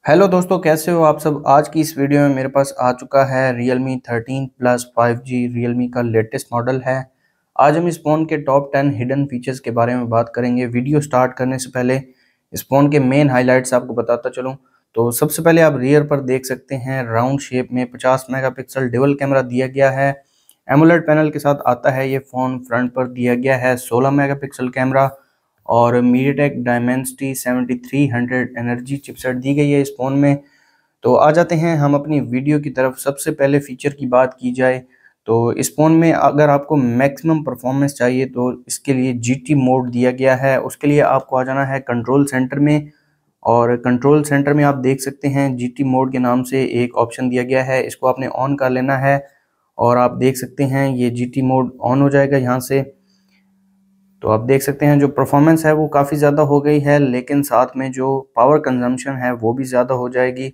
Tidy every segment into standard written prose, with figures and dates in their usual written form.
Hello दोस्तों, कैसे हो आप सब। आज की इस वीडियो में मेरे पास आ चुका है Realme 13 Plus 5G। Realme का लेटेस्ट मॉडल है। आज हम इस फ़ोन के टॉप 10 हिडन फीचर्स के बारे में बात करेंगे। वीडियो स्टार्ट करने से पहले इस फ़ोन के मेन हाइलाइट्स आपको बताता चलूँ तो सबसे पहले आप रियर पर देख सकते हैं राउंड शेप में 50 मेगापिक्सल डुअल कैमरा दिया गया है। एमोलेड पैनल के साथ आता है ये फ़ोन। फ्रंट पर दिया गया है 16 मेगापिक्सल कैमरा और MediaTek Dimensity 7300 एनर्जी चिपसेट दी गई है इस फ़ोन में। तो आ जाते हैं हम अपनी वीडियो की तरफ। सबसे पहले फ़ीचर की बात की जाए तो इस फ़ोन में अगर आपको मैक्सिमम परफॉर्मेंस चाहिए तो इसके लिए GT मोड दिया गया है। उसके लिए आपको आ जाना है कंट्रोल सेंटर में, और कंट्रोल सेंटर में आप देख सकते हैं GT मोड के नाम से एक ऑप्शन दिया गया है। इसको आपने ऑन कर लेना है और आप देख सकते हैं ये GT मोड ऑन हो जाएगा यहाँ से। तो आप देख सकते हैं जो परफॉर्मेंस है वो काफ़ी ज़्यादा हो गई है, लेकिन साथ में जो पावर कंजम्पशन है वो भी ज़्यादा हो जाएगी।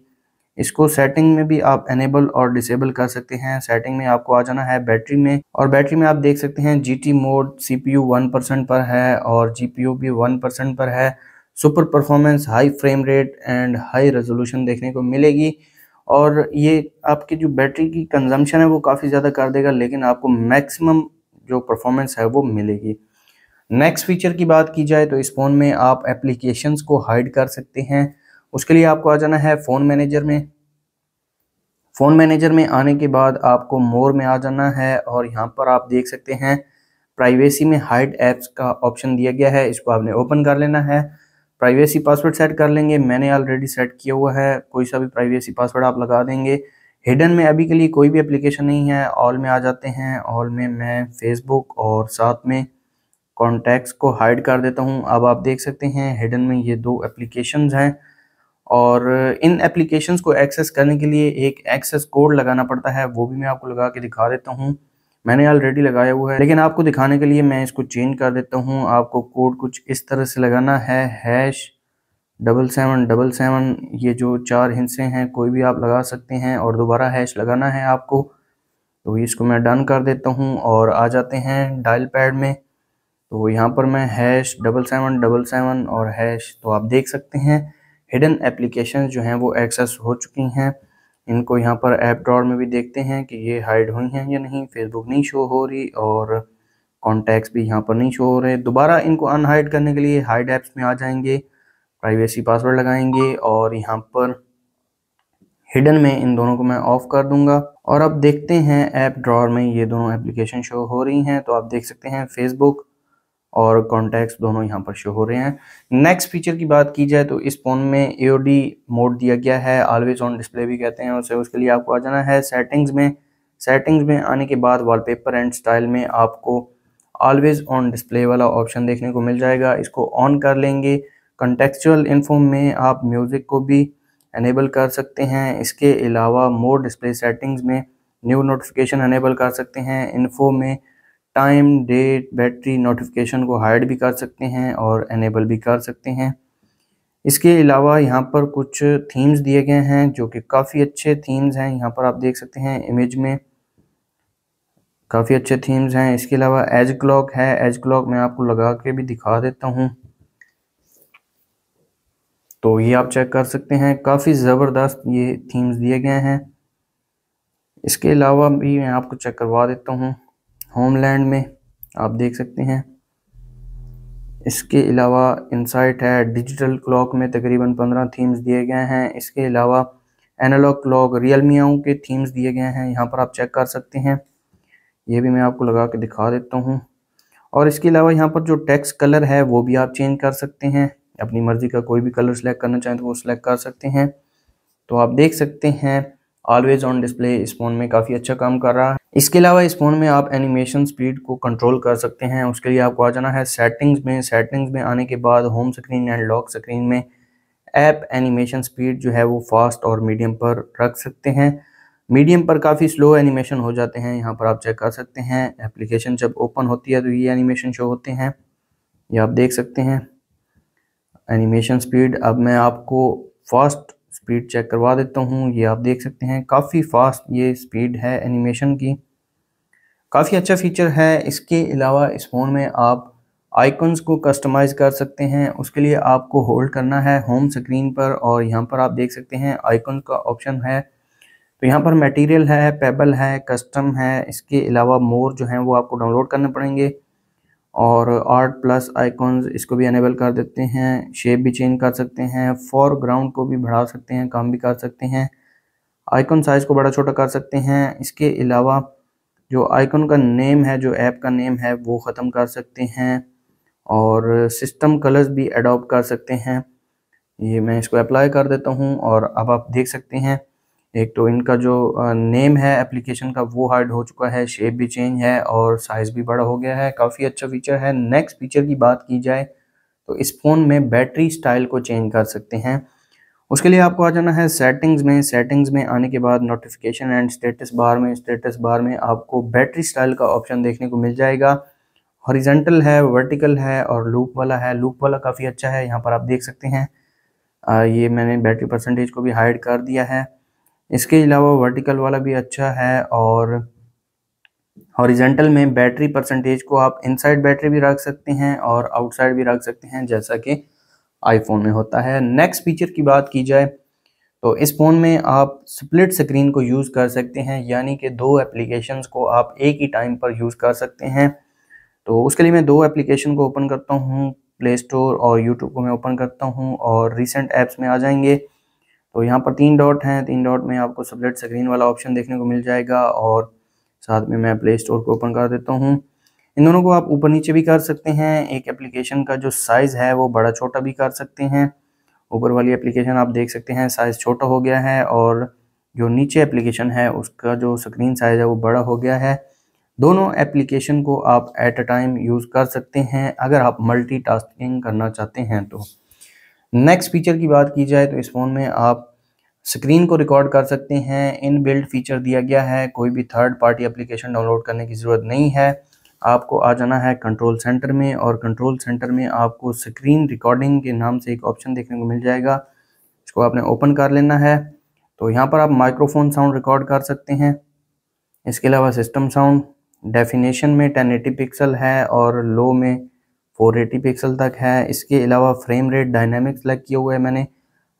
इसको सेटिंग में भी आप एनेबल और डिसेबल कर सकते हैं। सेटिंग में आपको आ जाना है बैटरी में, और बैटरी में आप देख सकते हैं GT मोड CPU 1% पर है और GPU भी 1% पर है। Super performance, high frame rate and high resolution देखने को मिलेगी, और ये आपकी जो बैटरी की कंजम्पशन है वो काफ़ी ज़्यादा कर देगा, लेकिन आपको मैक्सिमम जो परफॉर्मेंस है वो मिलेगी। नेक्स्ट फीचर की बात की जाए तो इस फ़ोन में आप एप्लीकेशंस को हाइड कर सकते हैं। उसके लिए आपको आ जाना है फ़ोन मैनेजर में। फ़ोन मैनेजर में आने के बाद आपको मोर में आ जाना है, और यहाँ पर आप देख सकते हैं प्राइवेसी में हाइड ऐप्स का ऑप्शन दिया गया है। इसको आपने ओपन कर लेना है। प्राइवेसी पासवर्ड सेट कर लेंगे। मैंने ऑलरेडी सेट किया हुआ है, कोई सा भी प्राइवेसी पासवर्ड आप लगा देंगे। हिडन में अभी के लिए कोई भी एप्लीकेशन नहीं है। ऑल में आ जाते हैं। ऑल में मैं फेसबुक और साथ में कॉन्टैक्ट्स को हाइड कर देता हूं। अब आप देख सकते हैं हिडन में ये दो एप्लीकेशंस हैं, और इन एप्लीकेशंस को एक्सेस करने के लिए एक एक्सेस कोड लगाना पड़ता है। वो भी मैं आपको लगा के दिखा देता हूं। मैंने ऑलरेडी लगाया हुआ है, लेकिन आपको दिखाने के लिए मैं इसको चेंज कर देता हूं। आपको कोड कुछ इस तरह से लगाना है, #7777। ये जो 4 हिस्से हैं कोई भी आप लगा सकते हैं, और दोबारा हैश लगाना है आपको। तो इसको मैं डन कर देता हूँ, और आ जाते हैं डायल पैड में। तो यहाँ पर मैं #7777 और हैश, तो आप देख सकते हैं हिडन एप्लीकेशन जो हैं वो एक्सेस हो चुकी हैं। इनको यहाँ पर ऐप ड्रॉअर में भी देखते हैं कि ये हाइड हुई हैं या नहीं। फेसबुक नहीं शो हो रही और कॉन्टैक्ट्स भी यहाँ पर नहीं शो हो रहे। दोबारा इनको अनहाइड करने के लिए हाइड ऐप्स में आ जाएंगे, प्राइवेसी पासवर्ड लगाएंगे, और यहाँ पर हिडन में इन दोनों को मैं ऑफ कर दूंगा। और अब देखते हैं ऐप ड्रॉअर में ये दोनों एप्लीकेशन शो हो रही हैं। तो आप देख सकते हैं फेसबुक और कॉन्टैक्ट्स दोनों यहाँ पर शो हो रहे हैं। नेक्स्ट फीचर की बात की जाए तो इस फोन में AOD मोड दिया गया है, ऑलवेज ऑन डिस्प्ले भी कहते हैं उसे। उसके लिए आपको आ जाना है सेटिंग्स में। सेटिंग्स में आने के बाद वॉलपेपर एंड स्टाइल में आपको ऑलवेज ऑन डिस्प्ले वाला ऑप्शन देखने को मिल जाएगा। इसको ऑन कर लेंगे। कंटेक्चुअल इन्फो में आप म्यूज़िक को भी एनेबल कर सकते हैं। इसके अलावा मोर डिस्प्ले सेटिंग्स में न्यू नोटिफिकेशन एनेबल कर सकते हैं। इन्फो में टाइम, डेट, बैटरी, नोटिफिकेशन को हाइड भी कर सकते हैं और एनेबल भी कर सकते हैं। इसके अलावा यहाँ पर कुछ थीम्स दिए गए हैं जो कि काफ़ी अच्छे थीम्स हैं। यहाँ पर आप देख सकते हैं इमेज में काफ़ी अच्छे थीम्स हैं। इसके अलावा एज क्लॉक है। एज क्लॉक मैं आपको लगा के भी दिखा देता हूँ, तो ये आप चेक कर सकते हैं। काफ़ी ज़बरदस्त ये थीम्स दिए गए हैं। इसके अलावा भी मैं आपको चेक करवा देता हूँ। होमलैंड में आप देख सकते हैं। इसके अलावा इंसाइट है। डिजिटल क्लॉक में तकरीबन 15 थीम्स दिए गए हैं। इसके अलावा एनालॉग क्लॉक रियलमीओं के थीम्स दिए गए हैं, यहाँ पर आप चेक कर सकते हैं। ये भी मैं आपको लगा के दिखा देता हूँ। और इसके अलावा यहाँ पर जो टेक्स्ट कलर है वो भी आप चेंज कर सकते हैं। अपनी मर्ज़ी का कोई भी कलर सेलेक्ट करना चाहें तो वो सिलेक्ट कर सकते हैं। तो आप देख सकते हैं ऑलवेज ऑन डिस्प्ले इस फ़ोन में काफ़ी अच्छा काम कर रहा है। इसके अलावा इस फ़ोन में आप एनिमेशन स्पीड को कंट्रोल कर सकते हैं। उसके लिए आपको आ जाना है सेटिंग्स में। सेटिंग्स में आने के बाद home screen and lock screen में ऐप एनिमेशन स्पीड जो है वो फास्ट और मीडियम पर रख सकते हैं। मीडियम पर काफ़ी स्लो एनिमेशन हो जाते हैं, यहाँ पर आप चेक कर सकते हैं। एप्लीकेशन जब ओपन होती है तो ये एनिमेशन शो होते हैं, ये आप देख सकते हैं एनिमेशन स्पीड। अब मैं आपको फास्ट स्पीड चेक करवा देता हूँ। ये आप देख सकते हैं काफ़ी फास्ट ये स्पीड है एनिमेशन की। काफ़ी अच्छा फीचर है। इसके अलावा इस फ़ोन में आप आइकन्स को कस्टमाइज़ कर सकते हैं। उसके लिए आपको होल्ड करना है होम स्क्रीन पर और यहाँ पर आप देख सकते हैं आइकन का ऑप्शन है। तो यहाँ पर मटेरियल है, पेबल है, कस्टम है, इसके अलावा मोर जो हैं वो आपको डाउनलोड करने पड़ेंगे। और आर्ट प्लस आइकॉन्स इसको भी अनेबल कर देते हैं। शेप भी चेंज कर सकते हैं, फोरग्राउंड को भी बढ़ा सकते हैं, कम भी कर सकते हैं, आइकॉन साइज़ को बड़ा छोटा कर सकते हैं। इसके अलावा जो आइकॉन का नेम है, जो ऐप का नेम है, वो ख़त्म कर सकते हैं और सिस्टम कलर्स भी अडॉप्ट कर सकते हैं। ये मैं इसको अप्लाई कर देता हूँ और अब आप देख सकते हैं एक तो इनका जो नेम है एप्लीकेशन का वो हाइड हो चुका है, शेप भी चेंज है और साइज़ भी बड़ा हो गया है। काफ़ी अच्छा फीचर है। नेक्स्ट फीचर की बात की जाए तो इस फ़ोन में बैटरी स्टाइल को चेंज कर सकते हैं। उसके लिए आपको आ जाना है सेटिंग्स में। सेटिंग्स में आने के बाद नोटिफिकेशन एंड स्टेटस बार में आपको बैटरी स्टाइल का ऑप्शन देखने को मिल जाएगा। हॉरिजॉन्टल है, वर्टिकल है और लूप वाला है। लूप वाला काफ़ी अच्छा है, यहाँ पर आप देख सकते हैं। ये मैंने बैटरी परसेंटेज को भी हाइड कर दिया है। इसके अलावा वर्टिकल वाला भी अच्छा है और हॉरिजॉन्टल में बैटरी परसेंटेज को आप इनसाइड बैटरी भी रख सकते हैं और आउटसाइड भी रख सकते हैं, जैसा कि आईफोन में होता है। नेक्स्ट फीचर की बात की जाए तो इस फ़ोन में आप स्प्लिट स्क्रीन को यूज़ कर सकते हैं, यानी कि दो एप्लीकेशंस को आप एक ही टाइम पर यूज़ कर सकते हैं। तो उसके लिए मैं दो एप्लीकेशन को ओपन करता हूँ, प्ले स्टोर और यूट्यूब को मैं ओपन करता हूँ और रिसेंट ऐप्स में आ जाएंगे। तो यहाँ पर 3 डॉट हैं, 3 डॉट में आपको स्प्लिट स्क्रीन वाला ऑप्शन देखने को मिल जाएगा और साथ में मैं प्ले स्टोर को ओपन कर देता हूँ। इन दोनों को आप ऊपर नीचे भी कर सकते हैं। एक एप्लीकेशन का जो साइज़ है वो बड़ा छोटा भी कर सकते हैं। ऊपर वाली एप्लीकेशन आप देख सकते हैं साइज़ छोटा हो गया है और जो नीचे एप्लीकेशन है उसका जो स्क्रीन साइज़ है वो बड़ा हो गया है। दोनों एप्लीकेशन को आप एट अ टाइम यूज़ कर सकते हैं अगर आप मल्टीटास्किंग करना चाहते हैं तो। नेक्स्ट फीचर की बात की जाए तो इस फ़ोन में आप स्क्रीन को रिकॉर्ड कर सकते हैं। इन बिल्ड फीचर दिया गया है, कोई भी थर्ड पार्टी एप्लीकेशन डाउनलोड करने की ज़रूरत नहीं है। आपको आ जाना है कंट्रोल सेंटर में और कंट्रोल सेंटर में आपको स्क्रीन रिकॉर्डिंग के नाम से एक ऑप्शन देखने को मिल जाएगा। इसको आपने ओपन कर लेना है। तो यहाँ पर आप माइक्रोफोन साउंड रिकॉर्ड कर सकते हैं। इसके अलावा सिस्टम साउंड डेफिनेशन में 1080 पिक्सल है और लो में 480 पिक्सल तक है। इसके अलावा फ्रेम रेट डायनामिक सेलेक्ट किया हुआ है मैंने,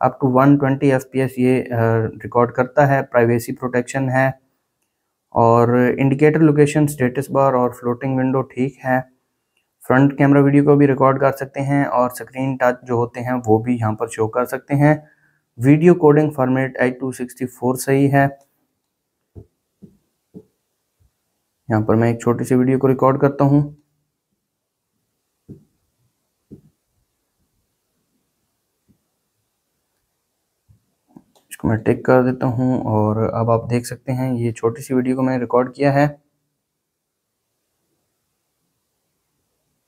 अप टू 120 FPS ये रिकॉर्ड करता है। प्राइवेसी प्रोटेक्शन है और इंडिकेटर लोकेशन, स्टेटस बार और फ्लोटिंग विंडो ठीक है। फ्रंट कैमरा वीडियो को भी रिकॉर्ड कर सकते हैं और स्क्रीन टच जो होते हैं वो भी यहाँ पर शो कर सकते हैं। वीडियो कोडिंग फॉर्मेट H.264 सही है। यहाँ पर मैं एक छोटी सी वीडियो को रिकॉर्ड करता हूँ। इसको मैं टिक कर देता हूँ और अब आप देख सकते हैं ये छोटी सी वीडियो को मैंने रिकॉर्ड किया है।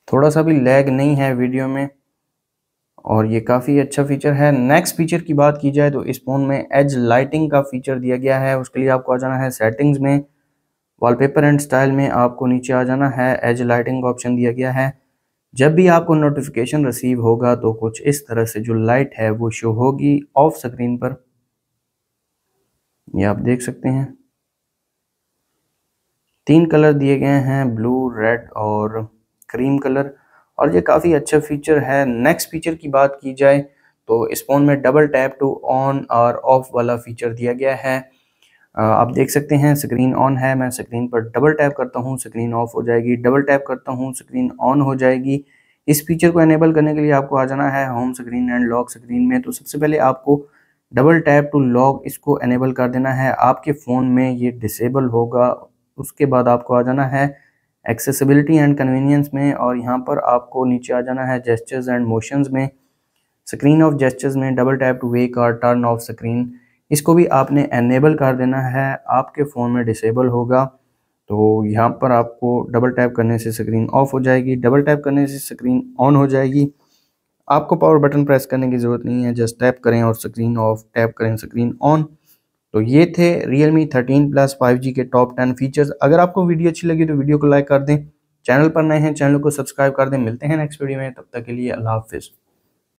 थोड़ा सा भी लैग नहीं है वीडियो में और ये काफ़ी अच्छा फीचर है। नेक्स्ट फीचर की बात की जाए तो इस फ़ोन में एज लाइटिंग का फीचर दिया गया है। उसके लिए आपको आ जाना है सेटिंग्स में, वॉलपेपर एंड स्टाइल में आपको नीचे आ जाना है। एज लाइटिंग का ऑप्शन दिया गया है। जब भी आपको नोटिफिकेशन रिसीव होगा तो कुछ इस तरह से जो लाइट है वो शो होगी ऑफ स्क्रीन पर, ये आप देख सकते हैं। 3 कलर दिए गए हैं, ब्लू, रेड और क्रीम कलर, और ये काफ़ी अच्छा फीचर है। नेक्स्ट फीचर की बात की जाए तो इस फ़ोन में डबल टैप टू ऑन और ऑफ वाला फीचर दिया गया है। आप देख सकते हैं स्क्रीन ऑन है, मैं स्क्रीन पर डबल टैप करता हूँ स्क्रीन ऑफ हो जाएगी, डबल टैप करता हूँ स्क्रीन ऑन हो जाएगी। इस फीचर को एनेबल करने के लिए आपको आ जाना है home screen and lock screen में। तो सबसे पहले आपको डबल टैप टू लॉक इसको एनेबल कर देना है, आपके फ़ोन में ये डिसेबल होगा। उसके बाद आपको आ जाना है एक्सेसिबिलिटी एंड कन्वीनियंस में और यहाँ पर आपको नीचे आ जाना है जेस्चर्स एंड मोशंस में। स्क्रीन ऑफ जेस्चर्स में डबल टैप टू वेक और टर्न ऑफ स्क्रीन, इसको भी आपने एनेबल कर देना है, आपके फ़ोन में डिसेबल होगा। तो यहाँ पर आपको डबल टैप करने से स्क्रीन ऑफ हो जाएगी, डबल टैप करने से स्क्रीन ऑन हो जाएगी। आपको पावर बटन प्रेस करने की ज़रूरत नहीं है, जस्ट टैप करें और स्क्रीन ऑफ, टैप करें स्क्रीन ऑन। तो ये थे Realme 13 Plus 5G के टॉप 10 फीचर्स। अगर आपको वीडियो अच्छी लगी तो वीडियो को लाइक कर दें, चैनल पर नए हैं चैनल को सब्सक्राइब कर दें। मिलते हैं नेक्स्ट वीडियो में, तब तक के लिए अल्लाह हाफिज़।